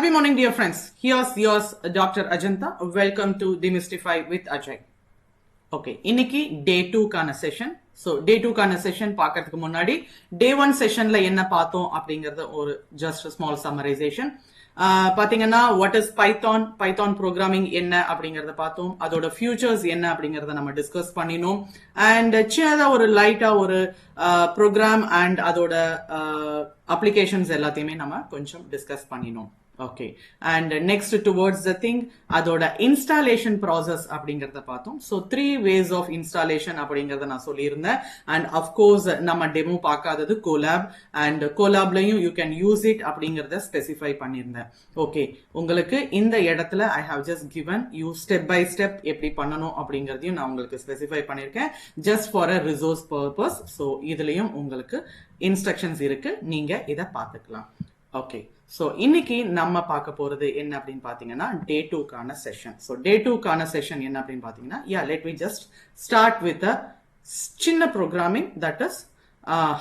Happy morning, dear friends. Here's yours, Dr. Ajanta. Welcome to Demystify with Ajay. Okay, இன்னைக்கு day 2 கான session. So day 2 கான session பார்க்கிறதுக்கு முன்னாடி day 1 செஷன்ல என்ன பார்த்தோம் அப்படிங்கறத ஒரு just small summarization. பாத்தீங்கன்னா what is பைத்தான் ப்ரோக்ராமிங் என்ன அப்படிங்கறத பார்த்தோம். அதோட ஃபியூச்சர்ஸ் என்ன அப்படிங்கறத நம்ம டிஸ்கஸ் பண்ணினோம். அண்ட் சின்னதா ஒரு லைட்டா ஒரு ப்ரோக்ராம் அண்ட் அதோட அப்ளிகேஷன்ஸ் எல்லாத்தையுமே நம்ம கொஞ்சம் டிஸ்கஸ் பண்ணினோம். Okay, and next towards the thing அதோட installation process அப்படிங்கறத பார்த்தோம். So 3 ways of installation அப்படிங்கறத நான் சொல்லியிருந்தேன். And of course நம்ம டெமோ பார்க்காதது Colab, and Colabலயும் you can use it அப்படிங்கறத ஸ்பெசிஃபை பண்ணியிருந்தேன். Okay, உங்களுக்கு இந்த இடத்துல I have just given you step by step எப்படி பண்ணணும் அப்படிங்கறதையும் நான் உங்களுக்கு ஸ்பெசிஃபை பண்ணியிருக்கேன் just for a resource purpose. So இதுலயும் உங்களுக்கு instructions இருக்கு, நீங்க இதை பார்த்துக்கலாம். Okay, so இன்னைக்கு நம்ம பார்க்க போறது என்ன அப்படின்னு பாத்தீங்கன்னா day 2 கான செஷன். So day 2 கான செஷன் என்ன அப்படின்னு பாத்தீங்கன்னா let me just start with a சின்ன programming that is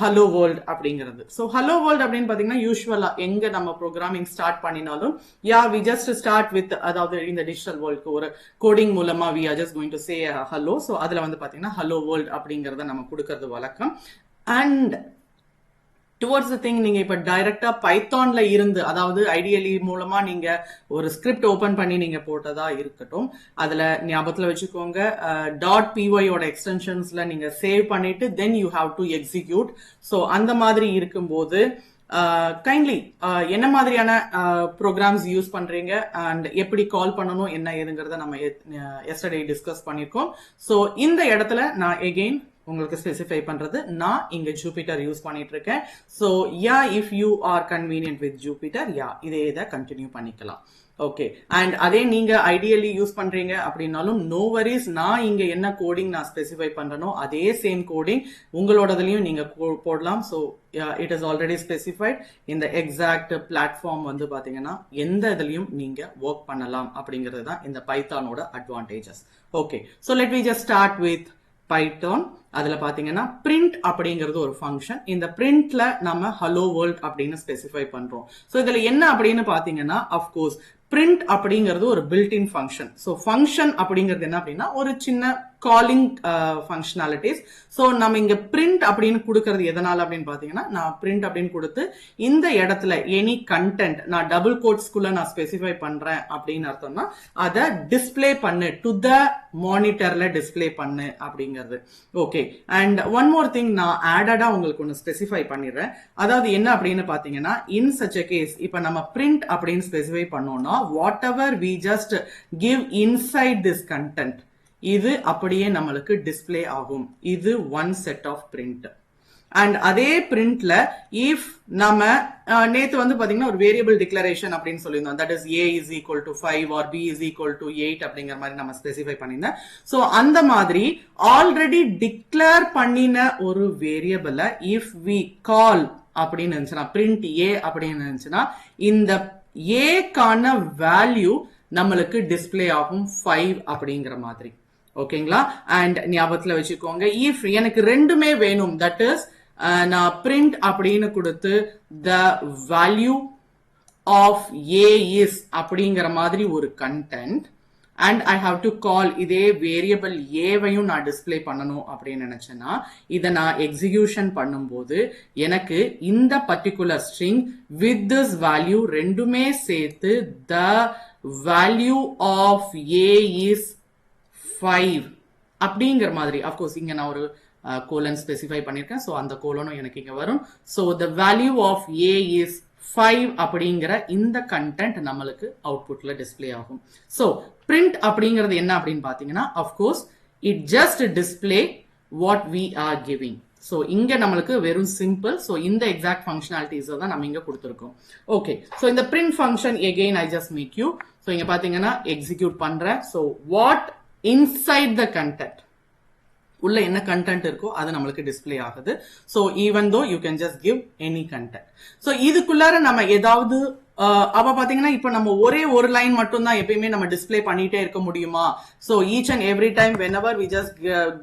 hello world அப்படிங்கிறது. So hello world அப்படின்னு பாத்தீங்கன்னா யூசுவலா எங்க நம்ம ப்ரோக்ராமிங் ஸ்டார்ட் பண்ணினாலும் we just start with அதாவது இந்த டிஜிட்டல் வேர்ல்ட்க்கு ஒரு கோடிங் மூலமா we are just going to say hello. So அதுல வந்து பாத்தீங்கன்னா hello world அப்படிங்கறத நம்ம கொடுக்கிறது வழக்கம். And டுவர்ட்ஸ் த திங் நீங்க இப்ப டைரக்டா பைத்தான்ல இருந்து அதாவது ஐடியலி மூலமா நீங்க ஒரு ஸ்கிரிப்ட் ஓபன் பண்ணி நீங்க போட்டதா இருக்கட்டும், அதுல ஞாபகத்துல வச்சுக்கோங்க .py ஓட எக்ஸ்டென்ஷன்ஸ்ல நீங்க சேவ் பண்ணிட்டு then you have to execute. So அந்த மாதிரி இருக்கும்போது கைண்ட்லி என்ன மாதிரியான ப்ரோக்ராம்ஸ் யூஸ் பண்றீங்க அண்ட் எப்படி கால் பண்ணணும் என்ன ஏதுங்கிறத நம்ம எஸ்டர்டே டிஸ்கஸ் பண்ணிருக்கோம். ஸோ இந்த இடத்துல நான் எகெயின் உங்களுக்கு ஸ்பெசிஃபை பண்றது நான் இங்க ஜூபிட்டர் யூஸ் பண்ணிட்டு இருக்கேன். So if you are convenient with Jupiter இதே இதை கண்டினியூ பண்ணிக்கலாம். ஓகே, அண்ட் அதே நீங்க ஐடியலி யூஸ் பண்றீங்க அப்படின்னாலும் நோ வரிஸ், நான் இங்க என்ன கோடிங் நான் ஸ்பெசிஃபை பண்றனோ அதே சேம் கோடிங் உங்களோடதுலயும் நீங்க போடலாம். So it is already specified. இந்த எக்ஸாக்ட் பிளாட்ஃபார்ம் வந்து பாத்தீங்கன்னா எந்த இதுலயும் நீங்க ஒர்க் பண்ணலாம் அப்படிங்கிறது தான் இந்த பைத்தானோட advantages. Okay, so let me just start with Python. அதுல பாத்தீங்கன்னா பிரிண்ட் அப்படிங்கிறது ஒரு ஃபங்க்ஷன். இந்த பிரிண்ட்ல நம்ம ஹலோ வேர்ல்ட் அப்படின்னு ஸ்பெசிஃபை பண்றோம். சோ இதுல என்ன அப்படின்னு பாத்தீங்கன்னா அஃப்கோர்ஸ் பிரிண்ட் அப்படிங்கிறது ஒரு பில்ட்-இன் ஃபங்க்ஷன். ஸோ ஃபங்க்ஷன் அப்படிங்கிறது என்ன அப்படின்னா ஒரு சின்ன காலிங் ஃபங்க்ஷனாலிட்டிஸ். ஸோ நம்ம இங்க பிரிண்ட் அப்படின்னு கொடுக்கறது எதனால அப்படின்னு பாத்தீங்கன்னா நான் பிரிண்ட் அப்படின்னு கொடுத்து இந்த இடத்துல எனி கண்டென்ட் நான் டபுள் கோட்ஸ்குள்ள நான் ஸ்பெசிஃபை பண்றேன் அப்படின்னு அர்த்தம்னா அதை டிஸ்பிளே பண்ணு, டு த மானிட்டர்ல டிஸ்பிளே பண்ணு அப்படிங்கிறது. Okay, and one more thing நான் ஆடடா உங்களுக்கு ஒன்று ஸ்பெசிஃபை பண்ணிடுறேன். அதாவது என்ன அப்படின்னு பாத்தீங்கன்னா இன் சச் எ கேஸ் இப்ப நம்ம பிரிண்ட் அப்படின்னு ஸ்பெசிஃபை பண்ணோம்னா whatever we just give inside this content இது அப்படியே நம்மளுக்கு டிஸ்பிளே ஆகும். இது one set of print. And அதே பிரிண்ட்ல இஃப் நம்ம நேத்து வந்து பாத்தீங்கன்னா ஒரு வேரியபிள் டிக்ளரேஷன் அப்படின்னு சொல்லியிருந்தோம், that is a is equal to 5 or b is equal to 8 அப்படிங்கிற மாதிரி நம்ம ஸ்பெசிஃபை பண்ணியிருந்தோம். சோ அந்த மாதிரி ஆல்ரெடி டிக்ளேர் பண்ணின ஒரு வேரியபிள இஃப் வி கால் அப்படின்னு இருந்துச்சுன்னா பிரிண்ட் a அப்படின்னு இருந்துச்சுன்னா இந்த a கான வேல்யூ நம்மளுக்கு டிஸ்பிளே ஆகும் 5 அப்படிங்கிற மாதிரி. ஓகேங்களா? அண்ட் ஞாபகத்துல வச்சுக்கோங்க இஃப் எனக்கு ரெண்டுமே வேணும், தட் இஸ் நான் பிரிண்ட் அப்படின்னு கொடுத்து the value of A is அப்படிங்கிற மாதிரி ஒரு content and I have to call இதே வேரியபிள் ஏவையும் நான் டிஸ்பிளே பண்ணணும் அப்படின்னு நினைச்சேன்னா இதை நான் எக்ஸிகியூஷன் பண்ணும்போது எனக்கு இந்த particular string with this value ரெண்டுமே சேர்த்து the value of A is 5 அப்படிங்கிற மாதிரி. அப்கோர்ஸ் இங்க நான் ஒரு கோலன் ஸ்பெசிஃபை பண்ணிருக்கேன். ஸோ அந்த கோலனும் எனக்கு இங்க வரும். So the value of A is 5 அப்படிங்கிற இந்த கண்டென்ட் நம்மளுக்கு அவுட்புட்ல டிஸ்பிளே ஆகும். ஸோ பிரிண்ட் அப்படிங்கிறது என்ன அப்படின்னு பாத்தீங்கன்னா of course it just display what we are giving. So இங்க நம்மளுக்கு வெறும் சிம்பிள். ஸோ இந்த எக்ஸாக்ட் ஃபங்க்ஷனாலிட்டிஸ் தான் நம்ம இங்க கொடுத்துருக்கோம். ஓகே, ஸோ இந்த print function again I just make you. So இங்க பாத்தீங்கன்னா எக்ஸிக்யூட் பண்றேன். So what inside the content உள்ள என்ன கண்டென்ட் இருக்கோ அது நம்மளுக்கு டிஸ்பிளே ஆகுது. So even though you can just give any content. So இதுக்குள்ளார நம்ம ஏதாவது அப்ப பாத்தீங்கன்னா இப்ப நம்ம ஒரே ஒரு லைன் மட்டும் தான் எப்பயுமே நம்ம டிஸ்பிளே பண்ணிட்டே இருக்க முடியுமா? So each and every time whenever we just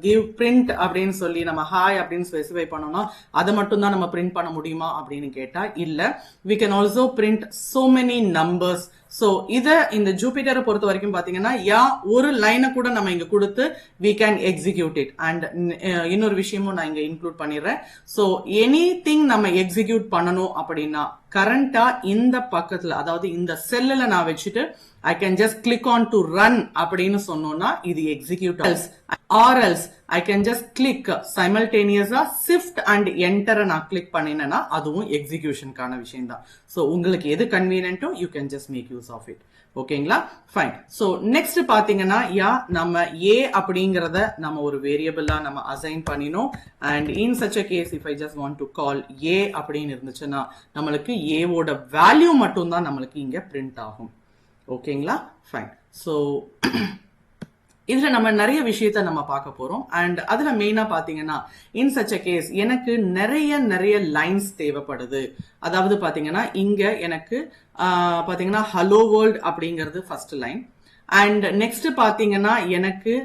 give print அப்படின்னு சொல்லி நம்ம ஹாய் அப்படின்னு ஸ்பெசிஃபை பண்ணோம்னா அதை மட்டும் தான் நம்ம பிரிண்ட் பண்ண முடியுமா அப்படின்னு கேட்டா இல்ல. we can also print so many numbers. So இத இந்த ஜூபிட்டரை பொறுத்த வரைக்கும் பாத்தீங்கன்னா ஒரு லைனை கூட நம்ம இங்க கொடுத்து we can execute it. And இன்னொரு விஷயமும் நான் இங்க இன்க்ளூட் பண்ணிடுறேன். சோ எனிதிங் நம்ம எக்ஸிக்யூட் பண்ணணும் அப்படின்னா கரண்டா இந்த பக்கத்துல அதாவது இந்த செல்லுல நான் வச்சுட்டு I can just click on to run அப்படின்னு சொன்னோம்னா இது execute. or else I can just click simultaneously shift and enter நான் click பண்ணினேன்னா அதுவும் எக்ஸிகியூஷனுக்கான விஷயம் தான். சோ உங்களுக்கு எது கன்வீனியன்ட்டோ you can just make use of it. ஓகேங்களா? ஃபைன். சோ நெக்ஸ்ட் பாத்தீங்கன்னா நம்ம a அப்படிங்கறத நம்ம ஒரு வேரியபிளா நம்ம அசைன் பண்ணினோம். And in such a case if I just want to call a அப்படின்னு இருந்துச்சுன்னா நம்மளுக்கு a ஓட வேல்யூ மட்டும் தான் நம்மளுக்கு இங்க பிரிண்ட் ஆகும். ஓகேங்களா? ஃபைன். சோ இதுல நம்ம நிறைய விஷயத்த நம்ம பார்க்க போறோம். அண்ட் அதுல மெயினா பாத்தீங்கன்னா இன் சச் அ கேஸ் எனக்கு நிறைய லைன்ஸ் தேவைப்படுது. அதாவது பாத்தீங்கன்னா இங்க எனக்கு பாத்தீங்கன்னா ஹலோ வேர்ல்ட் அப்படிங்கிறது ஃபர்ஸ்ட் லைன். அண்ட் நெக்ஸ்ட் பாத்தீங்கன்னா எனக்கு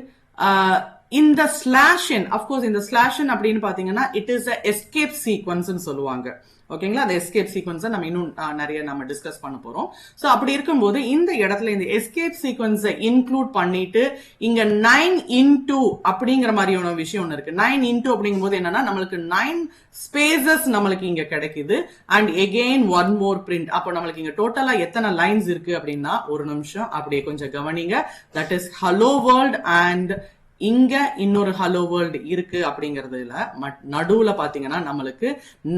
இந்த ஸ்லாஷ் என் அப்கோர்ஸ் இந்த ஸ்லாஷ் என் அப்படின்னு பாத்தீங்கன்னா it is a escape sequence சொல்லுவாங்க. ஓகேங்களா? அந்த எஸ்கேப் சீக்வன்ஸை நம்ம இன்னும் நிறைய நம்ம டிஸ்கஸ் பண்ண போறோம். சோ அப்படி இருக்கும்போது இந்த இடத்துல இந்த எஸ்கேப் சீக்வன்ஸை இன்க்ளூட் பண்ணிட்டு இங்க 9 அப்படிங்கிற மாதிரியான விஷயம் ஒன்று இருக்கு. 9 அப்படிங்கும் போது என்னன்னா நம்மளுக்கு 9 ஸ்பேசஸ் நம்மளுக்கு இங்க கிடைக்குது. And again one more print. அப்போ நம்மளுக்கு இங்க டோட்டலா எத்தனை லைன்ஸ் இருக்கு அப்படின்னா ஒரு நிமிஷம் அப்படியே கொஞ்சம் கவனிங்க. That is hello world and இங்க இன்னொரு ஹலோ வேர்ல்டு இருக்கு அப்படிங்கறதுல நடுவுல பாத்தீங்கன்னா நம்மளுக்கு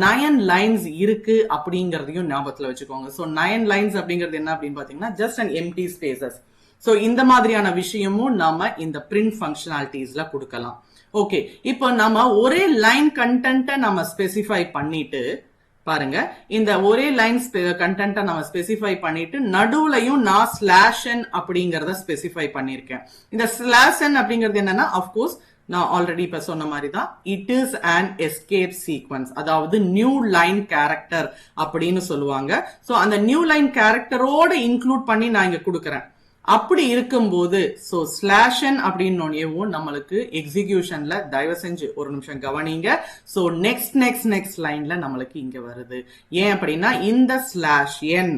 9 லைன்ஸ் இருக்கு அப்படிங்கறதையும் ஞாபகத்துல வச்சுக்கோங்க. சோ 9 லைன்ஸ் அப்படிங்கிறது என்ன அப்படின்னு பாத்தீங்கன்னா just and empty spaces. So இந்த மாதிரியான விஷயமும் நாம இந்த பிரிண்ட் ஃபங்க்ஷனாலிட்டிஸ்ல கொடுக்கலாம். ஓகே, இப்போ நம்ம ஒரே லைன் கண்டென்ட்டை நம்ம ஸ்பெசிஃபை பண்ணிட்டு பாருங்க, இந்த ஒரே லைன் கண்டென்ட்டை நம்ம ஸ்பெசிஃபை பண்ணிட்டு நடுவுலையும் நான் ஸ்லாஷ் என் அப்படிங்கறத ஸ்பெசிஃபை பண்ணிருக்கேன். இந்த ஸ்லாஷ் என் அப்படிங்கிறது என்னன்னா அப்கோர்ஸ் நான் ஆல்ரெடி இப்ப சொன்ன மாதிரி தான் it is an escape sequence, அதாவது நியூ லைன் கேரக்டர் அப்படின்னு சொல்லுவாங்க. சோ அந்த நியூ லைன் கேரக்டரோட இன்க்ளூட் பண்ணி நான் இங்க கொடுக்கறேன். அப்படி இருக்கும்போது சோ ஸ்லாஷ் என் அப்படின்னு நம்மளுக்கு எக்ஸிகியூஷன்ல தயவு செஞ்சு ஒரு நிமிஷம் கவனிங்க. சோ நெக்ஸ்ட் லைன்ல நம்மளுக்கு இங்க வருது. ஏன் அப்படின்னா இந்த ஸ்லாஷ் என்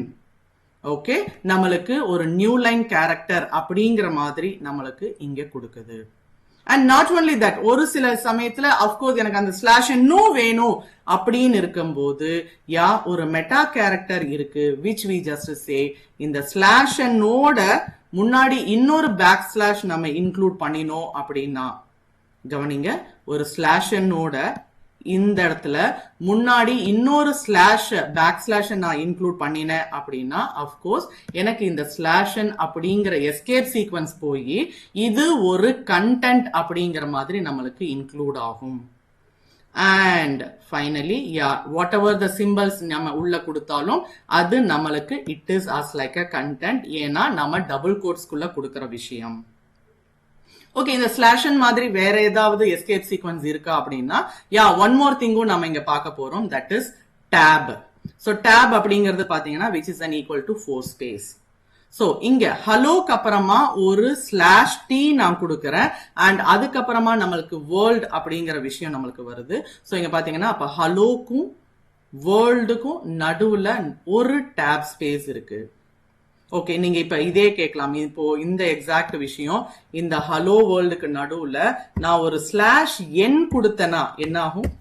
ஓகே நம்மளுக்கு ஒரு நியூ லைன் கேரக்டர் அப்படிங்கிற மாதிரி நம்மளுக்கு இங்க கொடுக்குது. அண்ட் நாட் ஒன்லி தட், ஒரு சில சமயத்துல அப்கோர்ஸ் எனக்கு அந்த ஸ்லாஷ் இன்னும் வேணும் அப்படின்னு இருக்கும்போது ஒரு மெட்டா கேரக்டர் இருக்கு விச் வி ஜஸ்ட் சே இந்த ஸ்லாஷ் நோட முன்னாடி இன்னொரு பேக் ஸ்லாஷ் நம்ம இன்க்ளூட் பண்ணினோம் அப்படின்னா கவனிங்க, ஒரு ஸ்லாஷ் நோட இந்த இடத்துல முன்னாடி இன்னொரு ஸ்லாஷ் பேக் ஸ்லாஷ் நான் இன்க்ளூட் பண்ணினேன் அப்படின்னா அப்கோர்ஸ் எனக்கு இந்த ஸ்லாஷ் அப்படிங்கிற எஸ்கேப் சீக்வன்ஸ் போய் இது ஒரு கண்டென்ட் அப்படிங்கிற மாதிரி நம்மளுக்கு இன்க்ளூட் ஆகும். And finally what ever the symbols நம்ம உள்ள கொடுத்தாலும் அது நம்மளுக்கு it is as like a content. ஏன்னா நம்ம டபுள் கோட்ஸ்குள்ள கொடுக்கிற விஷயம். ஓகே, இந்த ஸ்லாஷன் மாதிரி வேற ஏதாவது எஸ்கேப் சீக்வன்ஸ் இருக்கா அப்படின்னா ஒன் மோர் திங்கும் நம்ம இங்க பார்க்க போறோம், that is tab. So tab அப்படிங்கிறது பாத்தீங்கன்னா which is an equal to 4 space. So இங்க ஹலோக்கு அப்புறமா ஒரு ஸ்லாஷ் டி நான் கொடுக்கறேன் அண்ட் அதுக்கப்புறமா நம்மளுக்கு வேர்ல்ட் அப்படிங்கிற விஷயம் நம்மளுக்கு வருது. சோ இங்க பாத்தீங்கன்னா அப்ப ஹலோக்கும் வேர்ல்டுக்கும் நடுவுல ஒரு டேப் ஸ்பேஸ் இருக்கு. ஓகே, நீங்க இப்ப இதே கேட்கலாம். இப்போ இந்த எக்ஸாக்ட் விஷயம் இந்த ஹலோ வேர்ல்டுக்கு நடுவுல நான் ஒரு ஸ்லாஷ் என் கொடுத்தேன்னா என்ன ஆகும்?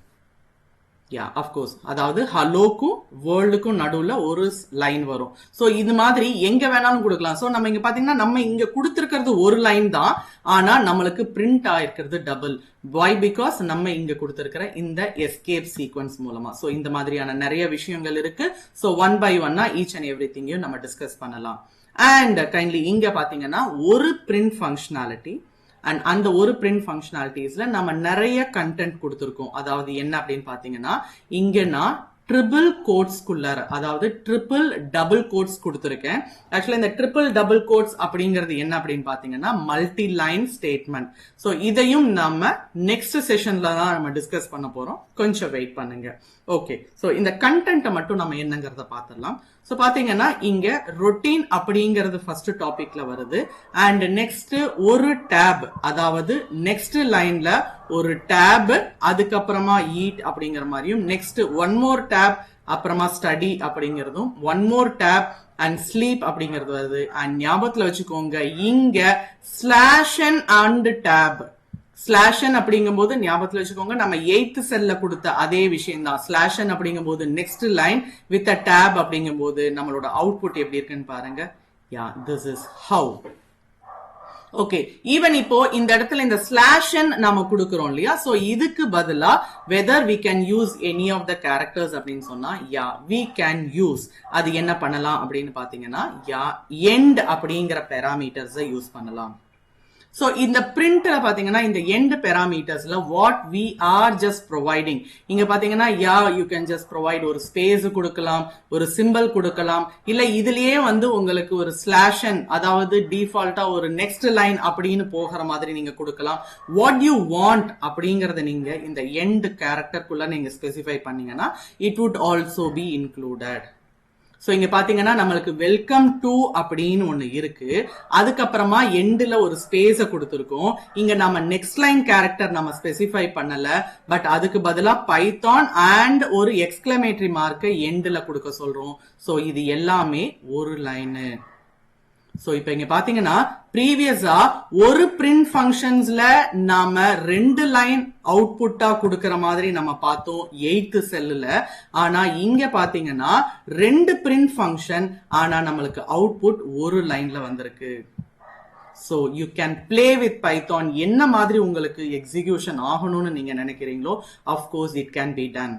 அப்கோர்ஸ் அதாவது ஹலோக்கும் வேர்ல்டுக்கும் நடுவுல ஒரு லைன் வரும். சோ இது மாதிரி எங்க வேணாலும் கொடுக்கலாம். சோ நம்ம இங்க பாத்தீங்கன்னா நம்ம இங்க கொடுத்திருக்கிறது ஒரு லைன் தான், ஆனா நம்மளுக்கு பிரிண்ட் ஆயிருக்கிறது டபுள். why? because நம்ம இங்க கொடுத்திருக்கிற இந்த எஸ்கேப் சீக்வன்ஸ் மூலமா. சோ இந்த மாதிரியான நிறைய விஷயங்கள் இருக்கு. சோ ஒன் பை ஒன்னா ஈச் அண்ட் எவ்ரி திங்கையும் நம்ம டிஸ்கஸ் பண்ணலாம். அண்ட் கைண்ட்லி இங்க பாத்தீங்கன்னா ஒரு பிரிண்ட் ஃபங்க்ஷனாலிட்டி அண்ட் அந்த ஒரு பிரிண்ட் ஃபங்க்ஷனாலிட்டிஸ்ல நம்ம நிறைய கண்டென்ட் கொடுத்திருக்கோம். அதாவது என்ன அப்படின்னு பாத்தீங்கன்னா இங்க நான் ட்ரிபிள் கோட்ஸ்குள்ளார அதாவது ட்ரிபிள் டபுள் கோட்ஸ் கொடுத்திருக்கேன். ஆக்சுவலா இந்த ட்ரிபிள் டபுள் கோட்ஸ் அப்படிங்கிறது என்ன அப்படின்னு பாத்தீங்கன்னா மல்டி லைன் ஸ்டேட்மெண்ட். சோ இதையும் நம்ம நெக்ஸ்ட் செஷன்ல தான் நம்ம டிஸ்கஸ் பண்ண போறோம். கொஞ்சம் வெயிட் பண்ணுங்க. ஓகே, சோ இந்த கண்டென்ட்டை மட்டும் நம்ம என்னங்கிறத பாத்திரலாம். சோ பாத்தீங்கன்னா இங்க ரொட்டீன் அப்படிங்கிறது ஃபர்ஸ்ட் டாபிக்ல வருது அண்ட் நெக்ஸ்ட் ஒரு டேப், அதாவது நெக்ஸ்ட் லைன்ல ஒரு டேப், அதுக்கப்புறமா ஈட் அப்படிங்கிற மாதிரியும், நெக்ஸ்ட் ஒன் மோர் டேப், அப்புறமா ஸ்டடி அப்படிங்கிறதும், one more tab and sleep அப்படிங்கிறது வருது. அண்ட் ஞாபகத்துல வச்சுக்கோங்க இங்க ஸ்லாஷ் அண்ட் டேப், ஸ்லாஷன் அப்படிங்கும் போது ஞாபகத்துல வச்சுக்கோங்க நம்ம 8th செல்ல கொடுத்த அதே விஷயம் தான். ஸ்லாஷன் அப்படிங்கும் போது next line with a tab அப்படிங்கும் போது நம்மளோட அவுட்புட் எப்படி இருக்குன்னு பாருங்க. Yeah, this is how. Okay, even இப்போ இந்த இடத்துல இந்த ஸ்லாஷன் நாம கொடுக்கிறோம் இல்லையா, சோ இதுக்கு பதிலா whether we can use any of the characters அப்படின்னு சொன்னா யா வி கேன் யூஸ். அது என்ன பண்ணலாம் அப்படின்னு பாத்தீங்கன்னா யா எண்ட் அப்படிங்கிற பெராமீட்டர்ஸ் யூஸ் பண்ணலாம். So இந்த printல பாத்தீங்கன்னா இந்த end parametersல what we are just providing, இங்க பாத்தீங்கன்னா you can just provide ஒரு space கொடுக்கலாம், ஒரு symbol கொடுக்கலாம், இல்ல இதுலயே வந்து உங்களுக்கு ஒரு slashen, அதாவது defaultா ஒரு next line அப்படின்னு போகிற மாதிரி நீங்க கொடுக்கலாம். what you want அப்படிங்கறத நீங்க இந்த end character குள்ள நீங்க specify பண்ணீங்கன்னா it would also be included. So இங்க பாத்தீங்கன்னா நம்மளுக்கு வெல்கம் டு அப்படின்னு ஒண்ணு இருக்கு, அதுக்கப்புறமா எண்ட்ல ஒரு ஸ்பேஸ கொடுத்திருக்கோம். இங்க நம்ம நெக்ஸ்ட் லைன் கேரக்டர் நம்ம ஸ்பெசிஃபை பண்ணல, பட் அதுக்கு பதிலா பைத்தான் அண்ட் ஒரு எக்ஸ்கிளமேட்டரி மார்க்கை எண்ட்ல கொடுக்க சொல்றோம். சோ இது எல்லாமே ஒரு லைனு. சோ இப்ப இங்க பாத்தீங்கன்னா ப்ரீவியஸா ஒரு பிரிண்ட் ஃபங்க்ஷன்ஸ்ல நாம 2 லைன் அவுட்புட்டா கொடுக்கற மாதிரி நம்ம பார்த்தோம் 8th செல்லுல. ஆனா இங்க பாத்தீங்கன்னா 2 பிரிண்ட் ஃபங்க்ஷன், ஆனா நம்மளுக்கு அவுட்புட் ஒரு லைன்ல வந்திருக்கு. So you can play with Python. என்ன மாதிரி உங்களுக்கு எக்ஸிகியூஷன் ஆகணும்னு நீங்க நினைக்கிறீங்களோ of course it can be done.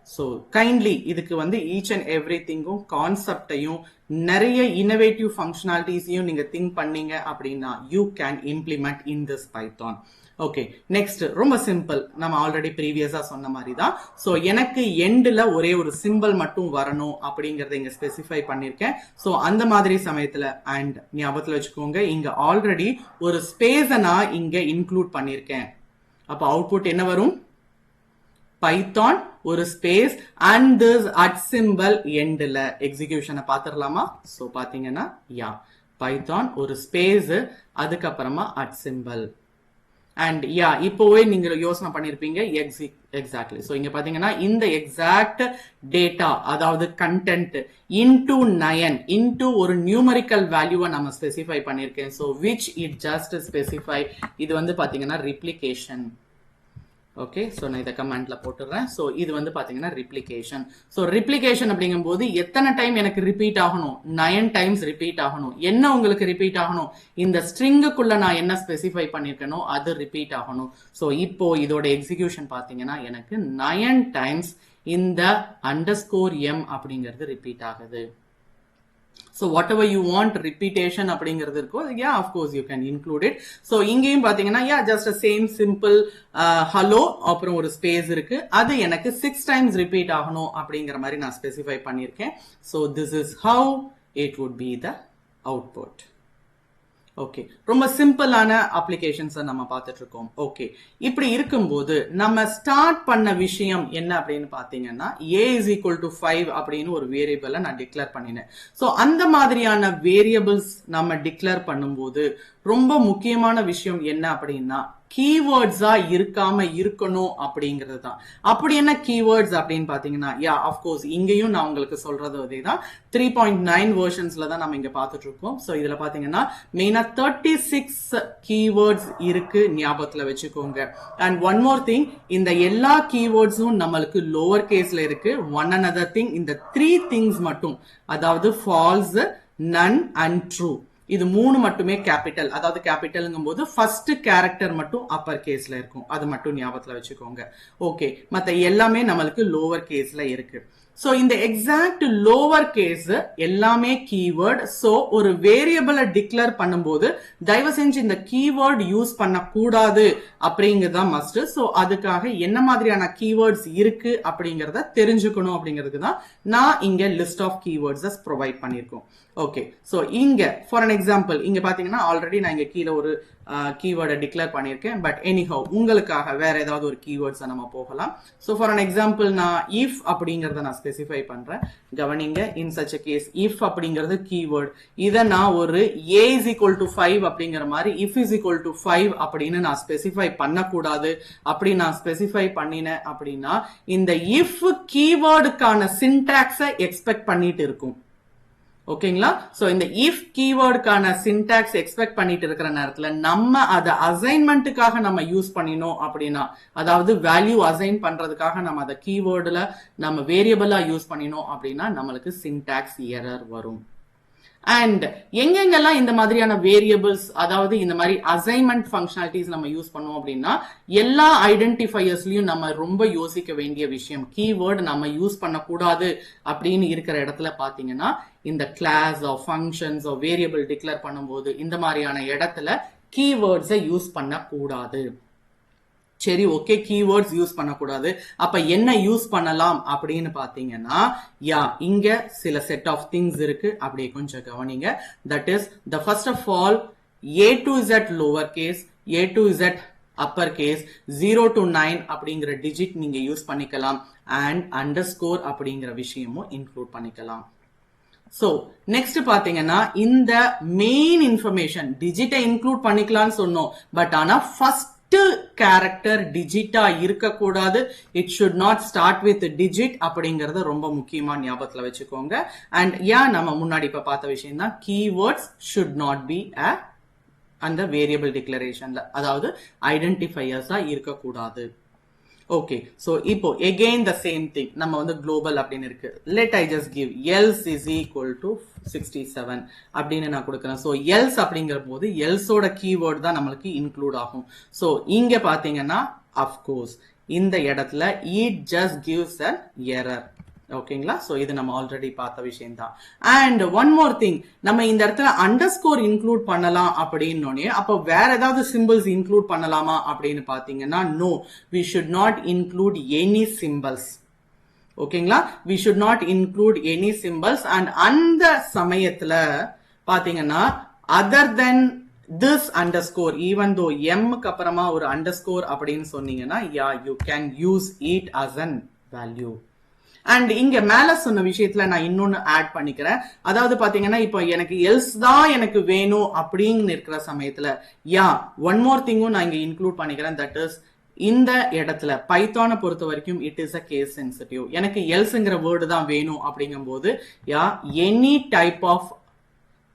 So kindly இதுக்கு வந்து each and everythingum கான்செப்டையும் நிறைய innovative functionalitiesையும் நீங்க think பண்ணீங்க அப்படின்னா you can implement in this Python. Okay, next ரொம்ப சிம்பிள், நம்ம ஆல்ரெடி ப்ரீவியஸா சொன்ன மாதிரி தான். ஸோ எனக்கு எண்ட்ல ஒரே ஒரு சிம்பிள் மட்டும் வரணும் அப்படிங்கறத இங்க ஸ்பெசிஃபை பண்ணிருக்கேன். ஸோ அந்த மாதிரி சமயத்துல அண்ட் ஞாபகத்துல வச்சுக்கோங்க இங்க ஆல்ரெடி ஒரு ஸ்பேஸை நான் இங்க இன்க்ளூட் பண்ணிருக்கேன். அப்ப அவுட்புட் என்ன வரும்? பைத்தான் ஒரு space and this at symbol எண்ட்ல. எக்ஸிகியூஷனை பாத்துடலாமா? ஸோ பாத்தீங்கன்னா யா பைத்தான் ஒரு ஸ்பேஸ், அதுக்கப்புறமா அட் சிம்பிள். அண்ட் யா இப்போவே நீங்க யோசனை பண்ணிருப்பீங்க எக்ஸாக்ட்லி. சோ இங்க பாத்தீங்கன்னா இந்த எக்ஸாக்ட் டேட்டா, அதாவது கண்டென்ட் இன்டூ 9 இன்டூ ஒரு நியூமரிக்கல் வேல்யூவை நம்ம ஸ்பெசிஃபை பண்ணிருக்கேன். So which it just specify, இது வந்து பாத்தீங்கன்னா ரிப்ளிகேஷன். ஓகே, சோ நான் இதை கமெண்ட்ல போட்டுறேன். சோ இது வந்து பாத்தீங்கன்னா ரிப்ளிகேஷன். சோ ரிப்ளிகேஷன் அப்படிங்கும் போது எத்தனை டைம் எனக்கு ரிப்பீட் ஆகணும்? 9 டைம்ஸ் ரிப்பீட் ஆகணும். என்ன உங்களுக்கு ரிப்பீட் ஆகணும்? இந்த ஸ்ட்ரிங்குக்குள்ள நான் என்ன ஸ்பெசிஃபை பண்ணிருக்கனோ அது ரிப்பீட் ஆகணும். சோ இப்போ இதோட எக்ஸிகியூஷன் பாத்தீங்கன்னா எனக்கு 9 டைம்ஸ் இந்த _m அப்படிங்கிறது ரிப்பீட் ஆகுது. So whatever you want repetition அப்படிங்கிறது இருக்கோ, yeah of course you can include it. So இங்கேயும் பாத்தீங்கன்னா yeah just a same simple hello அப்புறம் ஒரு ஸ்பேஸ் இருக்கு, அது எனக்கு 6 times repeat ஆகணும் அப்படிங்கிற மாதிரி நான் ஸ்பெசிஃபை பண்ணிருக்கேன். So this is how it would be the output. Okay, ரொம்ப சிம்பிளான அப்ளிகேஷன்ஸை நம்ம பார்த்துட்டு இருக்கோம். ஓகே, இப்படி இருக்கும்போது நம்ம ஸ்டார்ட் பண்ண விஷயம் என்ன அப்படின்னு பாத்தீங்கன்னா a is equal to 5 அப்படின்னு ஒரு வேரியபிளை நான் டிக்ளேர் பண்ணினேன். ஸோ அந்த மாதிரியான வேரியபிள்ஸ் நம்ம டிக்ளேர் பண்ணும்போது ரொம்ப முக்கியமான விஷயம் என்ன அப்படின்னா கீவேர்ட்ஸா இருக்காம இருக்கணும் அப்படிங்கிறது தான். அப்படி என்ன கீவேர்ட்ஸ் அப்படின்னு பாத்தீங்கன்னா யா அஃப்கோர்ஸ் இங்கேயும் நான் உங்களுக்கு சொல்றது அதேதான். 3.9 வெர்ஷன்ஸ்ல தான் நம்ம இங்க பார்த்துட்டு இருக்கோம். ஸோ இதுல பாத்தீங்கன்னா மெயினா 36 கீவேர்ட்ஸ் இருக்கு, ஞாபகத்துல வச்சுக்கோங்க. அண்ட் ஒன் மோர் திங், இந்த எல்லா கீவேர்ட்ஸும் நம்மளுக்கு லோவர் கேஸ்ல இருக்கு. ஒன் another திங், இந்த 3 திங்ஸ் மட்டும், அதாவது ஃபால்ஸ், நன் அண்ட் ட்ரூ, இது 3 மட்டுமே கேபிட்டல். அதாவது கேபிட்டல்ங்கும் போது ஃபர்ஸ்ட் கேரக்டர் மட்டும் அப்பர் கேஸ்ல இருக்கும், அது மட்டும் ஞாபகத்துல வச்சுக்கோங்க. ஓகே, மத்த எல்லாமே நம்மளுக்கு லோவர் கேஸ்ல இருக்கு. சோ இந்த எக்ஸாக்ட் லோவர் கேஸ் எல்லாமே கீவேர்ட். சோ ஒரு வேரியபிளை டிக்ளேர் பண்ணும்போது தயவு செஞ்சு இந்த கீவேர்ட் யூஸ் பண்ணக்கூடாது அப்படிங்கிறதா மஸ்ட். சோ அதுக்காக என்ன மாதிரியான கீவேர்ட்ஸ் இருக்கு அப்படிங்கறத தெரிஞ்சுக்கணும் அப்படிங்கிறதுக்கு தான் நான் இங்க லிஸ்ட் ஆஃப் கீவேர்ட்ஸ் ப்ரொவைட் பண்ணிருக்கோம். ஓகே, சோ இங்க ஃபார் அன் எக்ஸாம்பிள் இங்க பாத்தீங்கன்னா ஆல்ரெடி நான் இங்க கீழே ஒரு கீவேர்டை டிக்ளேர் பண்ணியிருக்கேன். பட் எனிஹவ் உங்களுக்காக வேற ஏதாவது ஒரு கீவேர்ட்ஸை நம்ம போகலாம். ஸோ ஃபார் அன் எக்ஸாம்பிள் நான் இஃப் அப்படிங்கிறத நான் ஸ்பெசிஃபை பண்றேன். கவனிங்க, in such a case if அப்படிங்கிறது கீவேர்ட். இதை நான் ஒரு a is equal to 5 அப்படிங்கிற மாதிரி if is equal to 5 அப்படின்னு நான் ஸ்பெசிஃபை பண்ணக்கூடாது. அப்படி நான் ஸ்பெசிஃபை பண்ணினேன் அப்படின்னா இந்த if கீவேர்டுக்கான சின்டாக்ஸை எக்ஸ்பெக்ட் பண்ணிட்டு இருக்கும். ஓகேங்களா? சோ இந்த if கீவேர்டுக்கான சின்டாக்ஸ் எக்ஸ்பெக்ட் பண்ணிட்டு இருக்கிற நேரத்துல நம்ம அதை அசைன்மெண்ட்டுக்காக நம்ம யூஸ் பண்ணினோம் அப்படின்னா, அதாவது வேல்யூ அசைன் பண்றதுக்காக நம்ம அதை கீவேர்டுல நம்ம வேரியபிளா யூஸ் பண்ணினோம் அப்படின்னா நம்மளுக்கு சின்டாக்ஸ் எரர் வரும். அண்ட் எங்கெங்கெல்லாம் இந்த மாதிரியான வேரியபிள்ஸ், அதாவது இந்த மாதிரி அசைன்மெண்ட் ஃபங்க்ஷனாலிட்டிஸ் நம்ம யூஸ் பண்ணுவோம் அப்படின்னா, எல்லா ஐடென்டிஃபையர்ஸ்லயும் நம்ம ரொம்ப யோசிக்க வேண்டிய விஷயம், கீவேர்டு நம்ம யூஸ் பண்ணக்கூடாது அப்படின்னு இருக்கிற இடத்துல பாத்தீங்கன்னா, இந்த class of functions of variable declare பண்ணும்போது இந்த மாதிரியான இடத்துல கீவேர்ட்ஸை யூஸ் பண்ணக்கூடாது. சரி, ஓகே, கீவேர்ட்ஸ் யூஸ் பண்ணக்கூடாது. அப்ப என்ன யூஸ் பண்ணலாம் அப்படின்னு பாத்தீங்கன்னா, இங்க சில செட் ஆஃப் திங்ஸ் இருக்கு. அப்படியே கொஞ்சம் கவனிங்க. That is the first of all a to z lower case, a to z upper case, 0 to 9 அப்படிங்கிற டிஜிட் நீங்க யூஸ் பண்ணிக்கலாம். அண்ட் அண்டர்ஸ்கோர் அப்படிங்கிற விஷயமும் இன்க்ளூட் பண்ணிக்கலாம். சோ நெக்ஸ்ட் பாத்தீங்கன்னா, இந்த மெயின் இன்ஃபர்மேஷன் டிஜிட்டை இன்க்ளூட் பண்ணிக்கலாம்னு சொன்னோம். பட் ஆனா ஃபர்ஸ்ட் கேரக்டர் டிஜிட்டா இருக்கக்கூடாது. It should not start with digit அப்படிங்கறத ரொம்ப முக்கியமா ஞாபகத்துல வச்சுக்கோங்க. அண்ட் நம்ம முன்னாடி இப்ப பார்த்த விஷயம் தான், கீவேர்ட்ஸ் ஷுட் நாட் பி அந்த வேரியபிள் டிக்ளரேஷன்ல, அதாவது ஐடென்டிஃபையர்ஸா இருக்கக்கூடாது. ஓகே, சோ இப்போ again the same thing, நம்ம வந்து குளோபல் அப்படின்னு இருக்கு. let I just give else is equal to 67 அப்படின்னு நான் கொடுக்கிறேன். சோ else அப்படிங்கிற போது else ஓட கீவேர்ட் தான் நம்மளுக்கு இன்க்ளூட் ஆகும். சோ இங்க பாத்தீங்கன்னா of course இந்த இடத்துல it just gives an error. ஓகேங்களா? சோ இது நம்ம ஆல்ரெடி பார்த்த விஷயம் தான். அண்ட் ஒன் மோர் திங், நம்ம இந்த இடத்துல அண்டர்ஸ்கோர் இன்க்ளூட் பண்ணலாம் அப்படின்னோடனே அப்ப வேற ஏதாவது சிம்பிள்ஸ் இன்க்ளூட் பண்ணலாமா அப்படின்னு பாத்தீங்கன்னா, no, we should not include any symbols. ஓகேங்களா? We should not include any symbols. And அந்த சமயத்துல பாத்தீங்கன்னா, other than this underscore, even though m-க்கு அப்புறமா ஒரு underscore அப்படின்னு சொன்னீங்கன்னா, you can use it as an value. And இங்க மேல சொன்ன விஷயத்துல நான் இன்னொன்னு ஆட் பண்ணிக்கிறேன். அதாவது பாத்தீங்கன்னா, இப்போ எனக்கு எல்ஸ் தான் எனக்கு வேணும் அப்படின்னு இருக்கிற சமயத்துல ஒன் மோர் திங்கும் நான் இங்க இன்க்ளூட் பண்ணிக்கிறேன். தட் இஸ் இந்த இடத்துல பைத்தானை பொறுத்த வரைக்கும் it is a case sensitive. எனக்கு எல்ஸ்ங்கிற வேர்டு தான் வேணும் அப்படிங்கும் போது any type of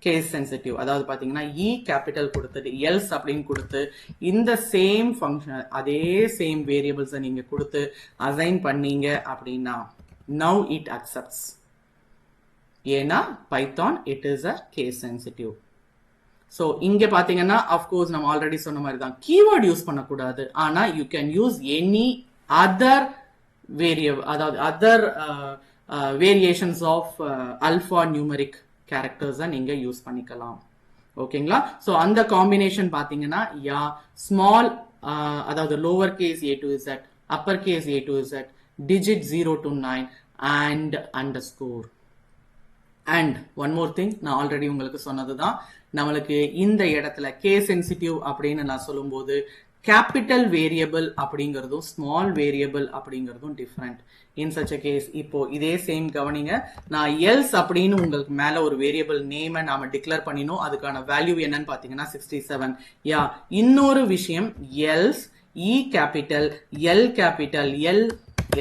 case sensitive, அதாவது பாத்தீங்கன்னா இ கேபிட்டல் கொடுத்துட்டு எல்ஸ் அப்படின்னு கொடுத்து இந்த சேம் ஃபங்க்ஷன் அதே சேம் வேரியபிள்ஸை நீங்க கொடுத்து அசைன் பண்ணீங்க அப்படின்னா now it accepts. ஏன்னா பைத்தான் it is a case sensitive. So இங்க பாத்தீங்கன்னா of course நம்ம ஆல்ரெடி சொன்ன மாதிரி தான் கீவேர்ட் யூஸ் பண்ணக்கூடாது. ஆனா you can use any other variable, அதாவது other variations of alphanumeric கேரக்டர்ஸை நீங்க யூஸ் பண்ணிக்கலாம். ஓகேங்களா? சோ அந்த காம்பினேஷன் பாத்தீங்கன்னா ஸ்மால், அதாவது lower case a to z, upper case a to z, digit 0 to 9 and underscore. And one more thing, நான் already உங்களுக்கு சொன்னதுதான், நம்மளுக்கு இந்த இடத்துல கேஸ் சென்சிட்டிவ் அப்படின்னு நான் சொல்லும்போது கேபிட்டல் வேரியபிள் அப்படிங்கிறதும் ஸ்மால் வேரியபிள் அப்படிங்கிறதும் different. In such a case இப்போ இதே சேம் கவனிங்க, நான் எல்ஸ் அப்படின்னு உங்களுக்கு மேல ஒரு வேரியபிள் நேமை நாம டிக்ளேர் பண்ணினோம். அதுக்கான வேல்யூ என்னன்னு பாத்தீங்கன்னா 67. இன்னொரு விஷயம், else E capital L capital L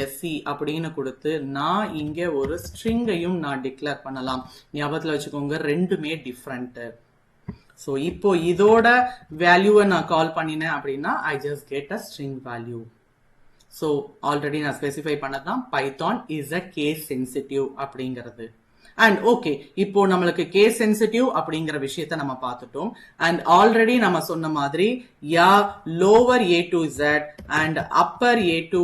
S C அப்படின்னு கொடுத்து நான் இங்க ஒரு ஸ்ட்ரிங்கையும் நான் டிக்ளேர் பண்ணலாம். ஞாபகத்துல வச்சுக்கோங்க, ரெண்டுமே டிஃப்ரெண்ட். சோ இப்போ இதோட வேல்யூவை நான் கால் பண்ணினேன் அப்படின்னா I just get a string value. So already நான் ஸ்பெசிஃபை பண்ணதான் Python is a case sensitive அப்படிங்கிறது. அண்ட் ஓகே, இப்போ நம்மளுக்கு கேஸ் சென்சிட்டிவ் அப்படிங்கிற விஷயத்த நம்ம பார்த்துட்டோம். அண்ட் ஆல்ரெடி நம்ம சொன்ன மாதிரி lower a to z and upper a to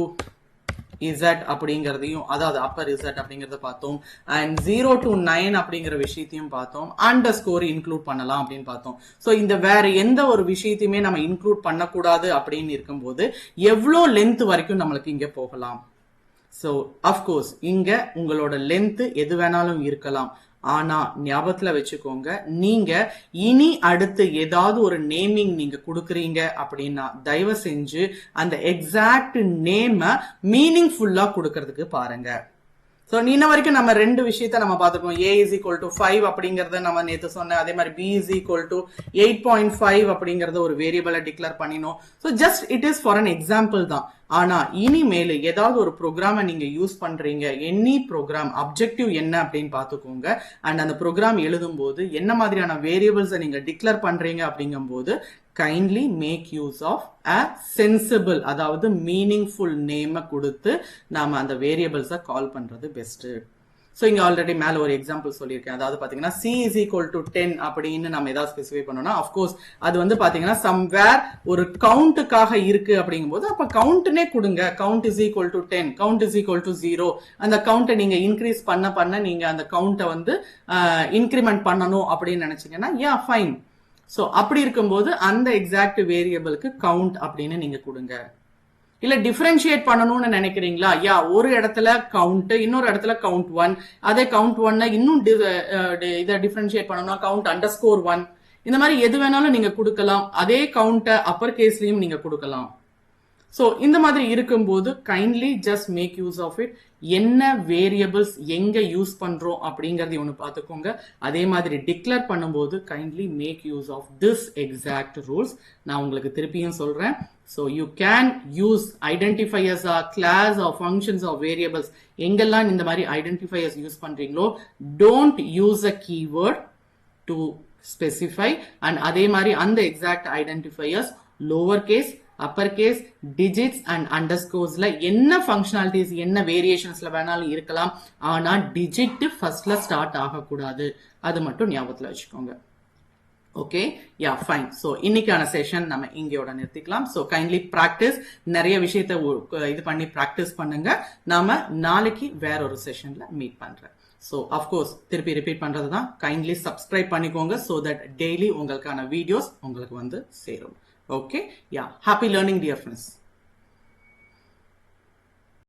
z அப்படிங்கறதையும், அதாவது அப்பர் z அப்படிங்கறத பார்த்தோம். அண்ட் 0 to 9 அப்படிங்கிற விஷயத்தையும் பார்த்தோம். அண்டர்ஸ்கோர் இன்க்ளூட் பண்ணலாம் அப்படின்னு பார்த்தோம். சோ இந்த வேற எந்த ஒரு விஷயத்தையுமே நம்ம இன்க்ளூட் பண்ணக்கூடாது அப்படின்னு இருக்கும்போது எவ்வளோ லென்த் வரைக்கும் நம்மளுக்கு இங்க போகலாம். சோ அஃப்கோர்ஸ் இங்க உங்களோட லென்த் எது வேணாலும் இருக்கலாம். ஆனா ஞாபகத்துல வச்சுக்கோங்க, நீங்க இனி அடுத்து ஏதாவது ஒரு நேமிங் நீங்க கொடுக்குறீங்க அப்படின்னா தயவு செஞ்சு அந்த எக்ஸாக்ட் நேம மீனிங்ஃபுல்லா கொடுக்கறதுக்கு பாருங்க. ஸோ இன்ன வரைக்கும் நம்ம ரெண்டு விஷயத்த நம்ம பார்த்துக்கோம். A is equal to 5 அப்படிங்கறத நம்ம நேற்று சொன்னேன். அதே மாதிரி B is equal to 8.5 அப்படிங்கறத ஒரு வேரியபிளை டிக்ளேர் பண்ணினோம். So just it is for an example தான். ஆனா இனிமேல் ஏதாவது ஒரு ப்ரோக்ராமை நீங்க யூஸ் பண்றீங்க, எனி ப்ரோக்ராம் அப்ஜெக்டிவ் என்ன அப்படின்னு பாத்துக்கோங்க. அண்ட் அந்த ப்ரோக்ராம் எழுதும் போது என்ன மாதிரியான வேரியபிள்ஸை நீங்க டிக்ளேர் பண்றீங்க அப்படிங்கும் போது kindly make use of a sensible, அதாவது மீனிங்ஃபுல் நேமை கொடுத்து நாம அந்த வேரியபிள்ஸை கால் பண்றது பெஸ்ட். ஸோ இங்க ஆல்ரெடி மேல ஒரு எக்ஸாம்பிள் சொல்லியிருக்கேன். அதாவது பாத்தீங்கன்னா C is equal to 10 அப்படின்னு நம்ம ஏதாவது ஸ்பெசிஃபை பண்ணோம்னா அஃப்கோர்ஸ் அது வந்து பாத்தீங்கன்னா சம்வேர் ஒரு கவுண்ட்டுக்காக இருக்கு அப்படிங்கும் போது அப்ப கவுண்ட்னே கொடுங்க. Count is equal to 10, count is equal to 0. அந்த கவுண்ட்டை நீங்க இன்க்ரீஸ் பண்ண நீங்க அந்த கவுண்ட்டை வந்து இன்க்ரிமெண்ட் பண்ணணும் அப்படின்னு நினைச்சீங்கன்னா யா ஃபைன். ஸோ அப்படி இருக்கும்போது அந்த எக்ஸாக்ட் வேரியபிளுக்கு கவுண்ட் அப்படின்னு நீங்க கொடுங்க. இல்ல டிஃபரன்ஷியேட் பண்ணணும்னு நினைக்கிறீங்களா, யா ஒரு இடத்துல கவுண்ட், இன்னொரு இடத்துல கவுண்ட் 1, அதே கவுண்ட் 1 இன்னும் இதை டிஃபரன்ஷியேட் பண்ணணும்னா கவுண்ட் அண்டர்ஸ்கோர் 1, இந்த மாதிரி எது வேணாலும் நீங்க கொடுக்கலாம். அதே கவுண்ட்டை அப்பர் கேஸ்லயும் நீங்க கொடுக்கலாம். ஸோ இந்த மாதிரி இருக்கும்போது kindly just make use of it. என்ன வேரியபிள்ஸ் எங்க யூஸ் பண்றோம் அப்படிங்கறது ஒன்று பார்த்துக்கோங்க. அதே மாதிரி டிக்ளேர் பண்ணும்போது kindly make use of this exact rules. நான் உங்களுக்கு திருப்பியும் சொல்றேன். So you can use identifiers class or functions or variables. எங்கெல்லாம் இந்த மாதிரி ஐடென்டிஃபையர்ஸ் யூஸ் பண்றீங்களோ don't use a keyword to specify. And அதே மாதிரி அந்த exact identifiers lower case, upper case, digits and அண்டர்ஸ்கோர்ஸ்ல என்ன ஃபங்க்ஷனாலிட்டிஸ் என்ன வேரியேஷன்ஸ்ல வேணாலும் இருக்கலாம். ஆனா டிஜிட் ஃபர்ஸ்ட்ல ஸ்டார்ட் ஆகக்கூடாது. அது மட்டும் ஞாபகத்துல வச்சுக்கோங்க. Okay, yeah fine. ஸோ இன்னைக்கான செஷன் நம்ம இங்கேயோட நிறுத்திக்கலாம். ஸோ கைண்ட்லி ப்ராக்டிஸ், நிறைய விஷயத்த இது பண்ணி ப்ராக்டிஸ் பண்ணுங்க. நாம நாளைக்கு வேற ஒரு செஷன்ல மீட் பண்றேன். ஸோ அஃப்கோர்ஸ் திருப்பி ரிப்பீட் பண்றது தான், கைண்ட்லி சப்ஸ்கிரைப் பண்ணிக்கோங்க. ஸோ தட் டெய்லி உங்களுக்கான வீடியோஸ் உங்களுக்கு வந்து சேரும். Okay, yeah, happy learning dear friends.